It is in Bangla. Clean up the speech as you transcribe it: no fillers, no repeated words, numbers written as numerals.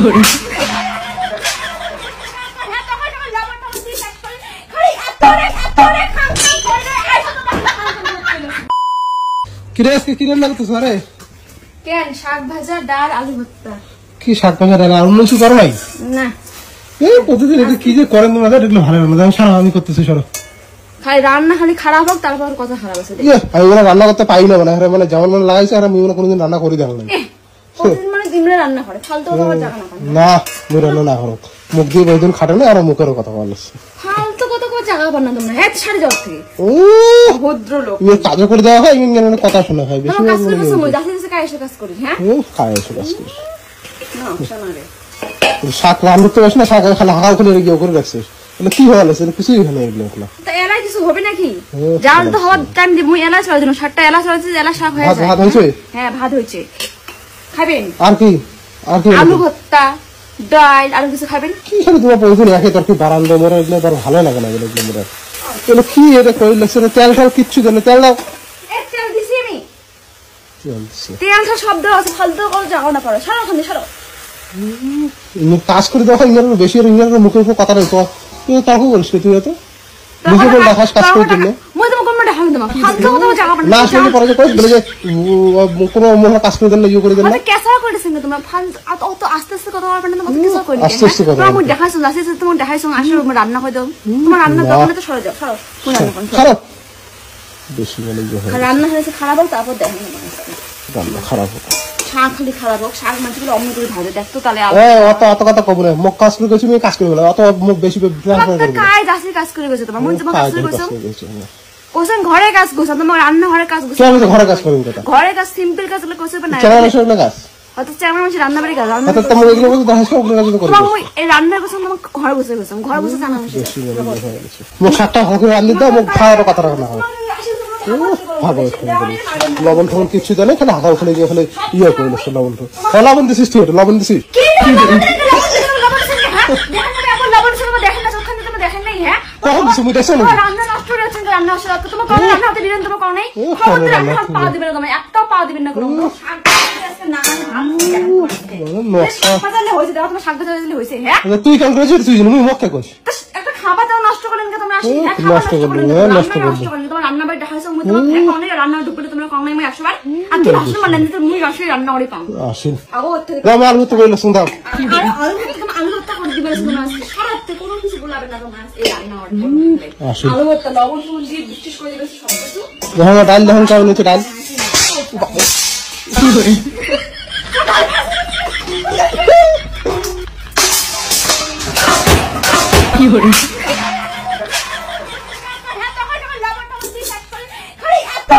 করে কিরে আজকে কি রান্না করতেছ রে? কেন শাক ভাজা ডাল আলু ভর্তা। কি শাক ভাজা ডাল আর অন্য কিছু করো নাই? না এই প্রতিদিন এটা কি যে করেন তোমাদের এগুলো ভালো না। আমি সারা আমি করতেছি সরো। খালি রান্না খালি খারাপ হোক তারপর কথা খারাপ আছে। আমি ওরা রান্না করতে পাই না মানে যেমন মানে লাগাইছে আর আমি কোনোদিন রান্না করি দেখো না। প্রতিদিন মানে দিনে রান্না করে ফালতু কথা বলা জানা না। না মুই রান্না না করো মুখ দিয়ে বহুদিন খাটে না আর মুখের কথা বলছে ফালতু কথা কো জায়গা বানা তোমরা এক ছাড় যাও থেকে ও ভদ্র লোক তুমি কাজ করে দেওয়া হয় ইংরেজি কথা শোনা হয় বেশি কাজ করে বসে মই যাচ্ছে কাজ কাজ করি হ্যাঁ ও খায় এসে কাজ করি না শোনা রে শাক রান্না তো বেশ না শাক খালি হাগাও করে গিয়ে করে রাখছিস মানে কি হলো সেটা কিছুই হয় না এগুলো না তা এলাই কিছু হবে নাকি জাল তো হওয়ার টাইম দি মই এলাই চলে জন্য 7টা এলাই চলেছে এলাই শাক হয়ে যায় ভাত হইছে হ্যাঁ ভাত হইছে খাবেন আর কি আলু ভর্তা ডাল আর কিছু খাবেন কি খালি তোমার পয়সা রাখে তোর কি বারান্দা মরে এগুলো তোর ভালো লাগে না এগুলো মরে এগুলো কি এটা কইল লাগছে তেল খাও কিচ্ছু দেন তেল দাও এক তেল দিছি আমি তেলটা শব্দ আছে ফালতু করে যাও না পারো সারা খান সারা ইনি কাজ করে দাও ইংরেজি বেশি ইংরেজি মুখের উপর কথা নাই তো তুই তর্ক করিস তুই তো বুঝে বল দেখাস কাজ করে দিলে মই তো কোন দেখাম তোমা ফালতু কথা জায়গা পান না শুনে পরে কই বলে যে কোনো মহা কাজ করে দিলে ইউ করে দিলে মানে কেসা করেছেন তোমার ফাল অত আস্তে আস্তে কথা বলবেন না তোমার কেসা করে আস্তে আস্তে কথা মই দেখাইছো লাসে তুমি দেখাইছো আসলে রান্না করে দাও তোমার রান্না দোকানে তো সরে যাও সরো কোন রান্না কোন খারাপ বেশি বলে যে হয় রান্না হয়েছে খারাপ হোক তারপর দেখেন রান্না খারাপ শাক খালি খারাপ হোক শাক মাছগুলো অমন করে ভাজে দেখতো তাহলে অত কথা কব না মুখ কাজ করে গেছি আমি কাজ করে গেল অত মুখ বেশি প্ল্যান করে গেল কাজ আসি কাজ করে গেছে তোমার মন তোমার কাজ করে গেছে কোসন ঘরে কাজ করছ তোমার রান্না ঘরে কাজ করছ কেন তো ঘরে কাজ করব কথা ঘরে কাজ সিম্পল কাজ হলে কোসে না চেনা মানুষের না কাজ অত চেনা মানুষ রান্না বাড়ি কাজ রান্না তো তুমি এগুলো বলতে দেখাস ওগুলো কাজ করে আমি এই রান্নার কথা তোমার ঘরে বসে গেছিলাম ঘরে বসে জানা মানুষ মুখ সাতটা হকে রান্না দাও মুখ খাওয়ার কথা রাখা না ভালো লবণ ফবন কিছু দেয় না খালি হাঁকা ওখানে গিয়ে খালি ইয়ে করে দিচ্ছে লবণ দিছিস তুই লবণ দিছিস কখন দিচ্ছি মুই দেখছো নাকি রান্না তোমার রান্না হাতে দিলেন তোমার কারণে পা দিবেন না একটাও পা দিবেন না কোনো তুই কেন করেছিস তুই মুই মুখ কে কইস একটা খাবার দাও নষ্ট করেন কে তোমরা আসি নষ্ট করলি নষ্ট করলি তোমার রান্না বাড়ি দেখাইছো মুই তোমার কারণে রান্না ডুবলে তোমরা কারণে আমি 100 বার আর কি ভাষণ মানলেন যে মুই আসলে রান্না করে পাও আসিন আগো রাম আলু তো কইলো শুন দাও আলু ভর্তা করে দিবেন তোমরা সারাতে কোনো কিছু বলাবেন না তোমরা এই রান্না করে আসিন আলু ভর্তা লবণ ফুল দিয়ে বিশেষ করে দিবেন সব কিছু যখন ডাল যখন কাউন হচ্ছে ডাল কি করে হ্যাঁ তখন লবণ দিয়ে খালি এত